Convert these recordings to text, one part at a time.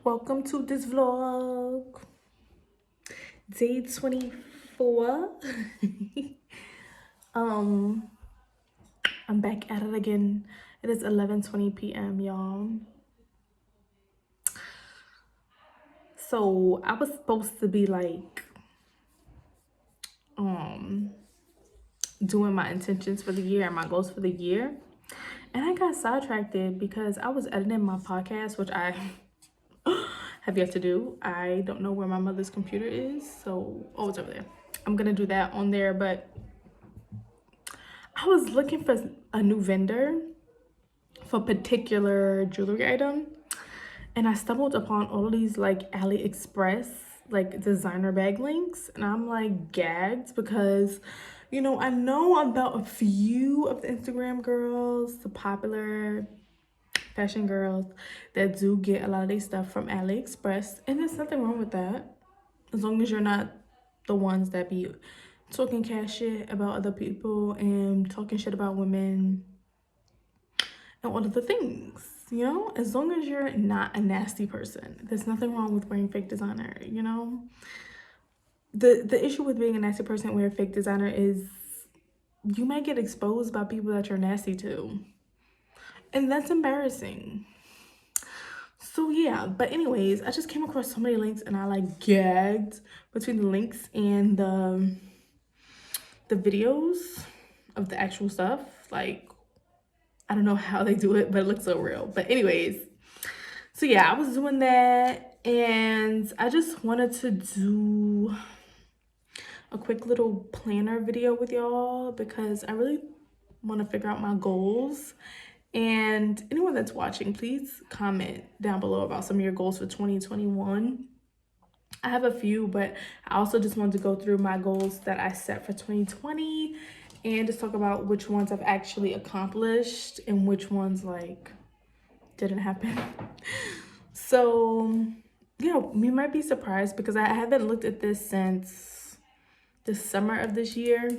Welcome to this vlog. Day 24. um I'm back at it again. It is 11:20 p.m. y'all. So I was supposed to be like doing my intentions for the year and my goals for the year. And I got sidetracked because I was editing my podcast, which I have yet to do. I don't know where my mother's computer is. So, oh, it's over there. I'm gonna do that on there, but I was looking for a new vendor for a particular jewelry item, and I stumbled upon all of these like AliExpress like designer bag links, and I'm like gagged because I know about a few of the Instagram girls, the popular fashion girls that do get a lot of their stuff from AliExpress, and there's nothing wrong with that as long as you're not the ones that be talking cash shit about other people and talking shit about women and all of the things, as long as you're not a nasty person. There's nothing wrong with wearing fake designer. The issue with being a nasty person wearing fake designer is you might get exposed by people that you're nasty to, and that's embarrassing. So yeah, but anyways, I just came across so many links and I like gagged between the links and the videos of the actual stuff. Like, I don't know how they do it, but it looks so real. But anyways, so yeah, I was doing that, and I just wanted to do a quick little planner video with y'all because I really want to figure out my goals. And anyone that's watching, please comment down below about some of your goals for 2021. I have a few, but I also just wanted to go through my goals that I set for 2020 and just talk about which ones I've actually accomplished and which ones like didn't happen. So yeah, we might be surprised because I haven't looked at this since the summer of this year,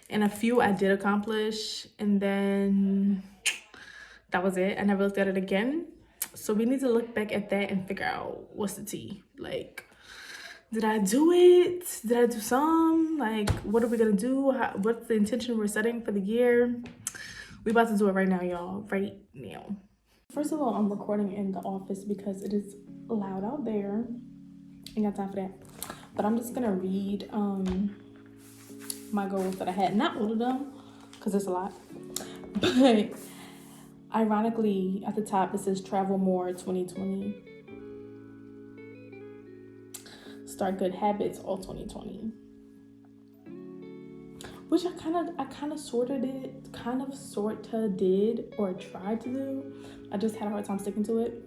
and a few I did accomplish, and then that was it. I never looked at it again. So we need to look back at that and figure out what's the tea. Like, did I do it? Did I do some? Like, what are we gonna do? What's the intention we're setting for the year? We about to do it right now, y'all. Right now. First of all, I'm recording in the office because it is loud out there. Ain't got time for that. But I'm just gonna read my goals that I had. Not all of them, because it's a lot. But ironically, at the top it says travel more 2020. Start good habits all 2020. Which I kind of sorta did or tried to do. I just had a hard time sticking to it.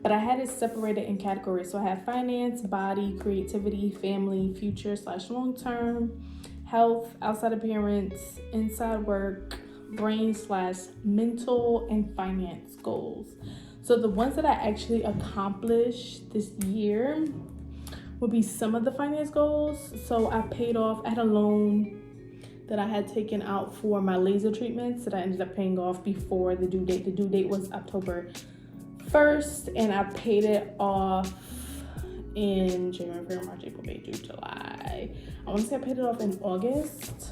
But I had it separated in categories. So I had finance, body, creativity, family, future / long term, health, outside appearance, inside work, brain / mental, and finance goals. So the ones that I actually accomplished this year would be some of the finance goals. So I had a loan that I had taken out for my laser treatments that I ended up paying off before the due date. The due date was October 1st, and I paid it off in January, February, March, April, May, June, July. I want to say I paid it off in August.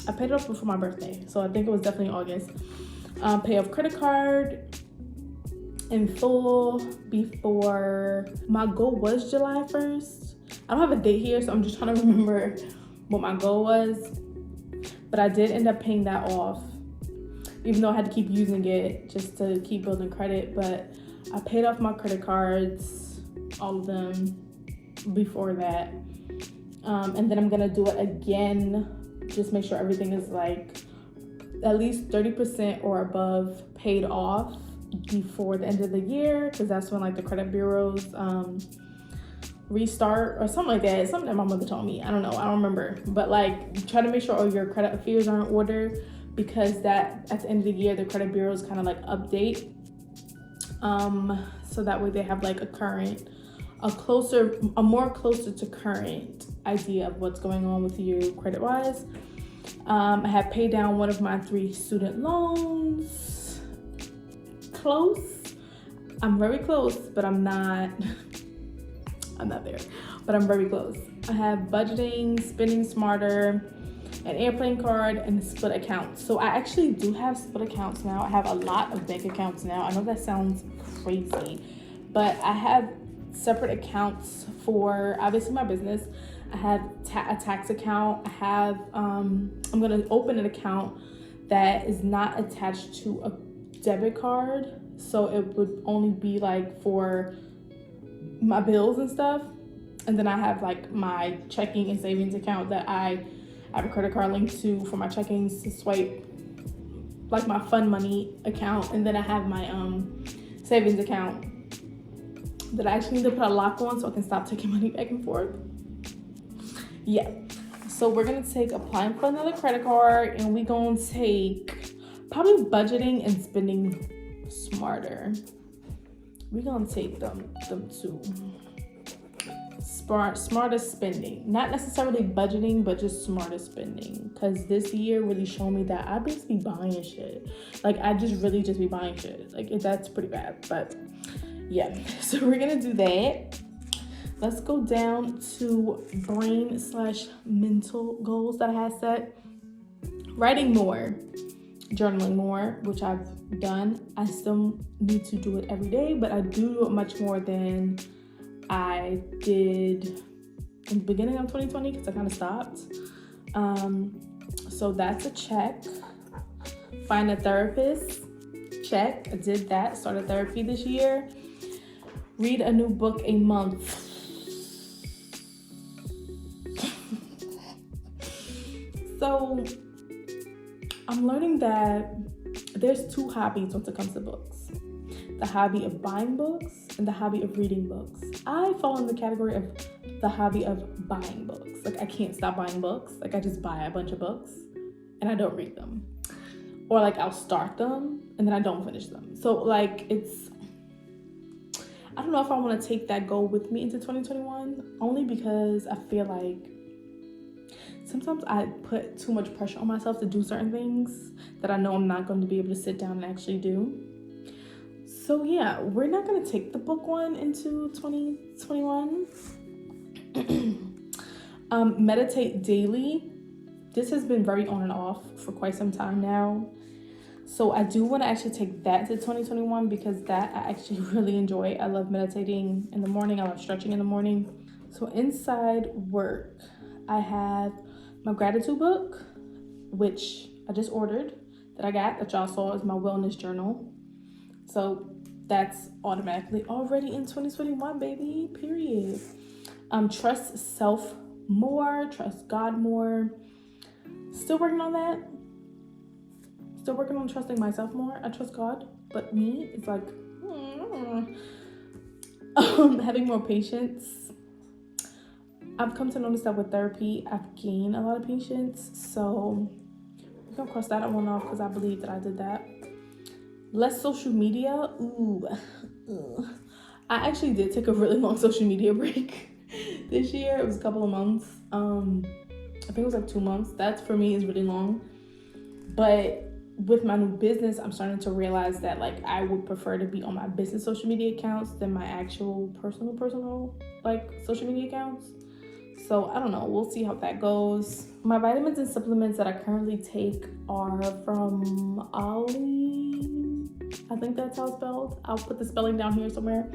I paid it off before my birthday, so I think it was definitely August. Pay off credit card in full before my goal was July 1st. I don't have a date here, so I'm just trying to remember what my goal was. But I did end up paying that off, even though I had to keep using it just to keep building credit. But I paid off my credit cards, all of them, before that. And then I'm gonna do it again, just make sure everything is like at least 30% or above paid off before the end of the year, because that's when like the credit bureaus restart or something like that. Something that my mother told me. I don't know. I don't remember. But like, try to make sure all your credit affairs are in order, because that at the end of the year, the credit bureaus kind of like update. So that way they have like a more closer to current idea of what's going on with you credit wise. I have paid down one of my 3 student loans. Close. I'm very close, but I'm not I'm not there, but I'm very close. I have budgeting, spending smarter, an airplane card, and a split account. So I actually do have split accounts now. I have a lot of bank accounts now. I know that sounds crazy, but I have separate accounts for obviously my business. I have a tax account. I have I'm gonna open an account that is not attached to a debit card, so it would only be like for my bills and stuff. And then I have like my checking and savings account that I have a credit card linked to for my checkings to swipe, like my fun money account. And then I have my savings account that I actually need to put a lock on so I can stop taking money back and forth. Yeah, so we're gonna take applying for another credit card, and we gonna take probably budgeting and spending smarter. We're gonna take them two. Smarter spending, not necessarily budgeting, but just smarter spending, because this year really showed me that I basically buying shit. Like I just really just be buying shit. Like that's pretty bad, but yeah. So we're gonna do that. Let's go down to brain/mental goals that I had set. Writing more, journaling more, which I've done. I still need to do it every day, but I do it much more than I did in the beginning of 2020 because I kind of stopped. So that's a check. Find a therapist, check. I did that. Started therapy this year. Read a new book a month. So I'm learning that there's two hobbies when it comes to books. The hobby of buying books and the hobby of reading books. I fall in the category of the hobby of buying books. Like I can't stop buying books. Like I just buy a bunch of books and I don't read them. Or like I'll start them and then I don't finish them. So like I don't know if I want to take that goal with me into 2021, only because I feel like sometimes I put too much pressure on myself to do certain things that I know I'm not going to be able to sit down and actually do. So yeah, we're not going to take the book one into 2021. Meditate daily. This has been very on and off for quite some time now. So I do want to actually take that to 2021 because that I actually really enjoy. I love meditating in the morning. I love stretching in the morning. So inside work, I have my gratitude book, which I just ordered, that I got, that y'all saw is my wellness journal. So that's automatically already in 2021, baby, period. Trust self more, trust God more. Still working on that. Still working on trusting myself more. I trust God, but me, it's like, having more patience. I've come to notice that with therapy, I've gained a lot of patience. So we're gonna cross that one off because I believe that I did that. Less social media. I actually did take a really long social media break this year. It was a couple of months. I think it was like 2 months. That for me is really long. But with my new business, I'm starting to realize that like I would prefer to be on my business social media accounts than my actual personal like social media accounts. So I don't know, we'll see how that goes. My vitamins and supplements that I currently take are from Ollie. I think that's how it's spelled. I'll put the spelling down here somewhere.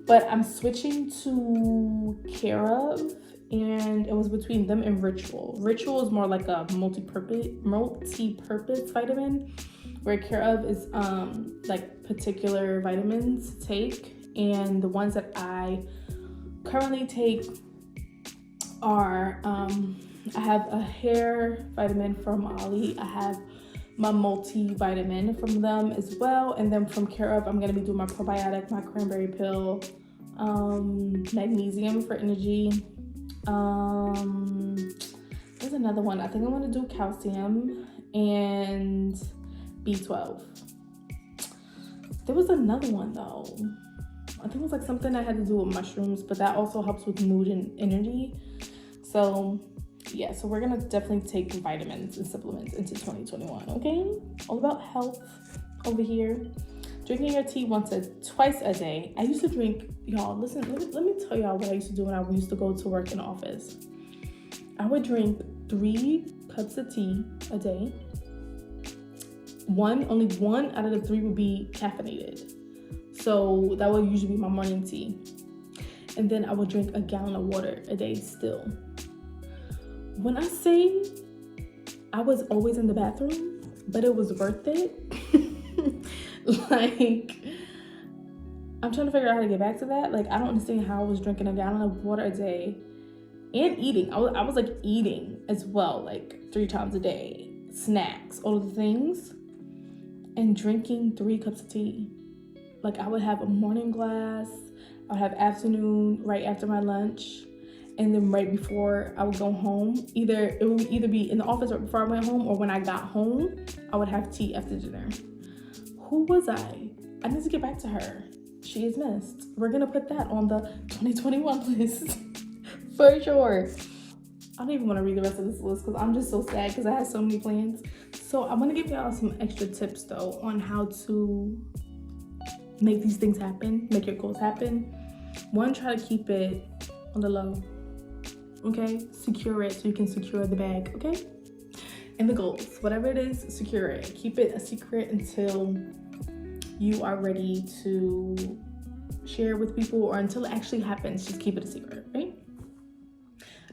But I'm switching to Care Of, and it was between them and Ritual. Ritual is more like a multi-purpose vitamin, where Care Of is like particular vitamins to take. And the ones that I currently take are I have a hair vitamin from Ollie. I have my multivitamin from them as well, and then from Care Of I'm going to be doing my probiotic, my cranberry pill, magnesium for energy. There's another one. I think I want to do calcium and B12. There was another one though. I think it was like something I had to do with mushrooms, but that also helps with mood and energy. So yeah, so we're gonna definitely take vitamins and supplements into 2021, okay? All about health over here. Drinking your tea twice a day. I used to drink, y'all, listen, let me tell y'all what I used to do when I used to go to work in the office. I would drink 3 cups of tea a day. Only one out of the 3 would be caffeinated. So that would usually be my morning tea. And then I would drink a gallon of water a day still. When I say I was always in the bathroom, but it was worth it. Like, I'm trying to figure out how to get back to that. Like, I don't understand how I was drinking a gallon of water a day and eating. I was like eating as well, like 3 times a day, snacks, all of the things, and drinking 3 cups of tea. Like, I would have a morning glass, I would have afternoon right after my lunch, and then right before I would go home. It would either be in the office right before I went home, or when I got home, I would have tea after dinner. Who was I? I need to get back to her. She is missed. We're gonna put that on the 2021 list for sure. I don't even want to read the rest of this list because I'm just so sad because I have so many plans. So I'm gonna give y'all some extra tips though on how to make these things happen, make your goals happen. 1, try to keep it on the low. Okay, secure it so you can secure the bag. Okay, and the goals, whatever it is, secure it. Keep it a secret until you are ready to share it with people, or until it actually happens. Just keep it a secret, right?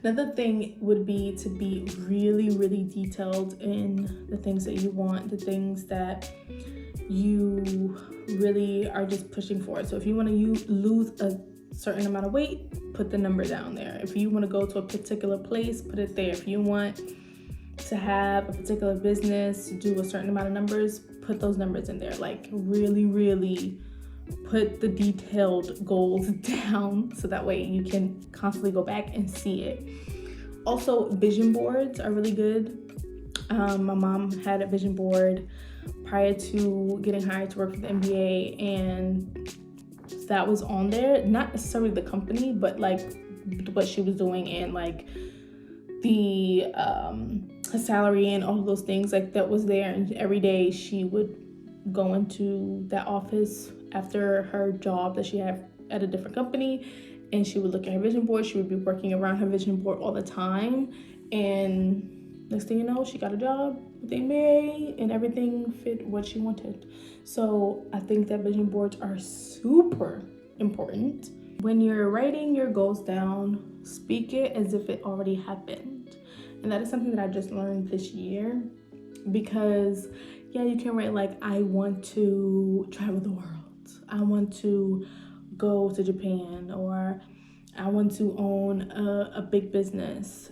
Another thing would be to be really, really detailed in the things that you want, the things that you really are just pushing for. So if you want to lose a certain amount of weight, put the number down there. If you want to go to a particular place, put it there. If you want to have a particular business, do a certain amount of numbers, put those numbers in there. Like, really, really put the detailed goals down so that way you can constantly go back and see it. Also, vision boards are really good. My mom had a vision board prior to getting hired to work for the NBA, and that was on there. Not necessarily the company, but like what she was doing and like the her salary and all of those things, like that was there. And every day she would go into that office after her job that she had at a different company, and she would look at her vision board. She would be working around her vision board all the time, and next thing you know, she got a job with the NBA and everything fit what she wanted. So I think that vision boards are super important. When you're writing your goals down, speak it as if it already happened. And that is something that I just learned this year, because yeah, you can write like, I want to travel the world. I want to go to Japan, or I want to own a big business.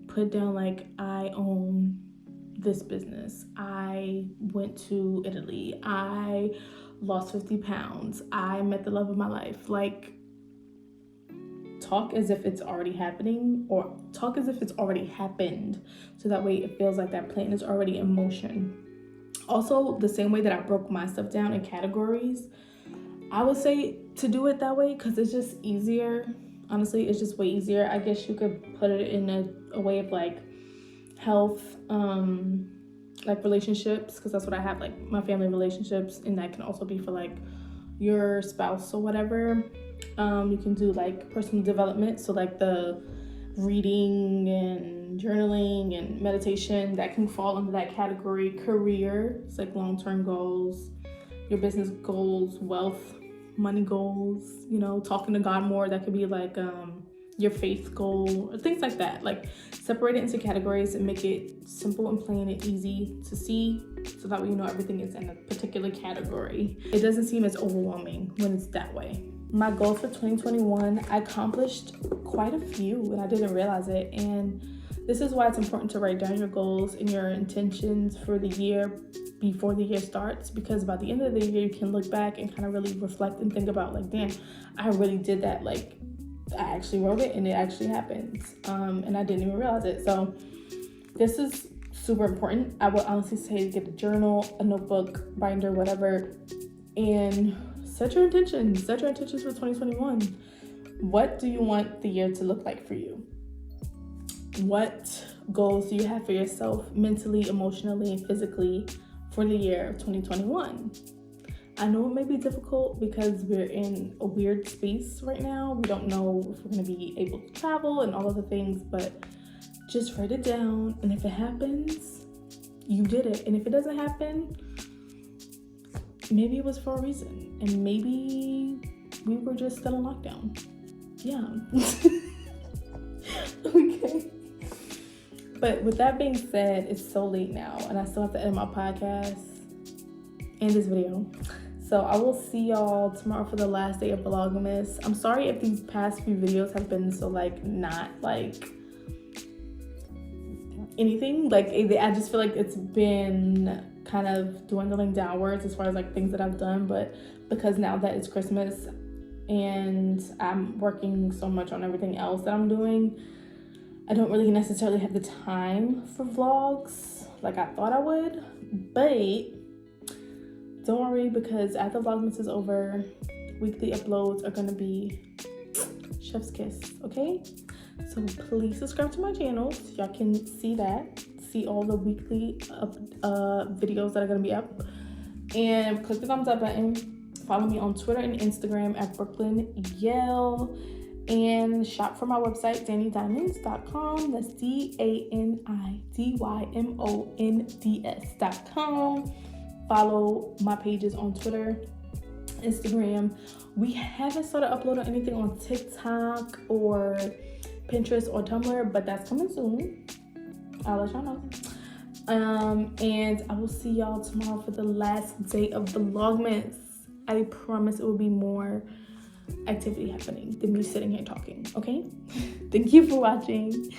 Put down like, I own this business. I went to Italy. I lost 50 pounds. I met the love of my life. Like, talk as if it's already happening, or talk as if it's already happened, so that way it feels like that plan is already in motion. Also, the same way that I broke my stuff down in categories, I would say to do it that way because it's just easier. Honestly, it's just way easier. I guess you could put it in a way of like health, like relationships, because that's what I have, like my family relationships, and that can also be for like your spouse or whatever. You can do like personal development, so like the reading and journaling and meditation, that can fall under that category. Career, it's like long-term goals, your business goals, wealth, money goals, you know, talking to God more, that could be like your faith goal, or things like that. Like, separate it into categories and make it simple and plain and easy to see, so that way you know everything is in a particular category. It doesn't seem as overwhelming when it's that way. My goals for 2021, I accomplished quite a few and I didn't realize it. And this is why it's important to write down your goals and your intentions for the year before the year starts, because by the end of the year, you can look back and kind of really reflect and think about like, damn, I really did that. Like, I actually wrote it and it actually happened. And I didn't even realize it. So this is super important. I would honestly say get a journal, a notebook, binder, whatever, and set your intentions for 2021. What do you want the year to look like for you? What goals do you have for yourself mentally, emotionally, and physically for the year of 2021? I know it may be difficult because we're in a weird space right now. We don't know if we're going to be able to travel and all of the things, but just write it down. And if it happens, you did it. And if it doesn't happen, maybe it was for a reason. And maybe we were just still in lockdown. Yeah. Okay. But with that being said, it's so late now and I still have to edit my podcast and this video. So I will see y'all tomorrow for the last day of Vlogmas. I'm sorry if these past few videos have been so like not like anything. Like I just feel like it's been kind of dwindling downwards as far as like things that I've done. But because now that it's Christmas and I'm working so much on everything else that I'm doing, I don't really necessarily have the time for vlogs like I thought I would. But don't worry, because after Vlogmas is over, weekly uploads are gonna be chef's kiss, okay? So please subscribe to my channel so y'all can see that, see all the weekly videos that are gonna be up. And click the thumbs up button. Follow me on Twitter and Instagram at Brooklyn Yale. And shop from my website, DaniDiamonds.com. That's DaniDiamonds.com. Follow my pages on Twitter, Instagram. We haven't started uploading anything on TikTok or Pinterest or Tumblr, but that's coming soon. I'll let y'all know. And I will see y'all tomorrow for the last day of Vlogmas. I promise it will be more activity happening than me sitting here talking, okay? Thank you for watching.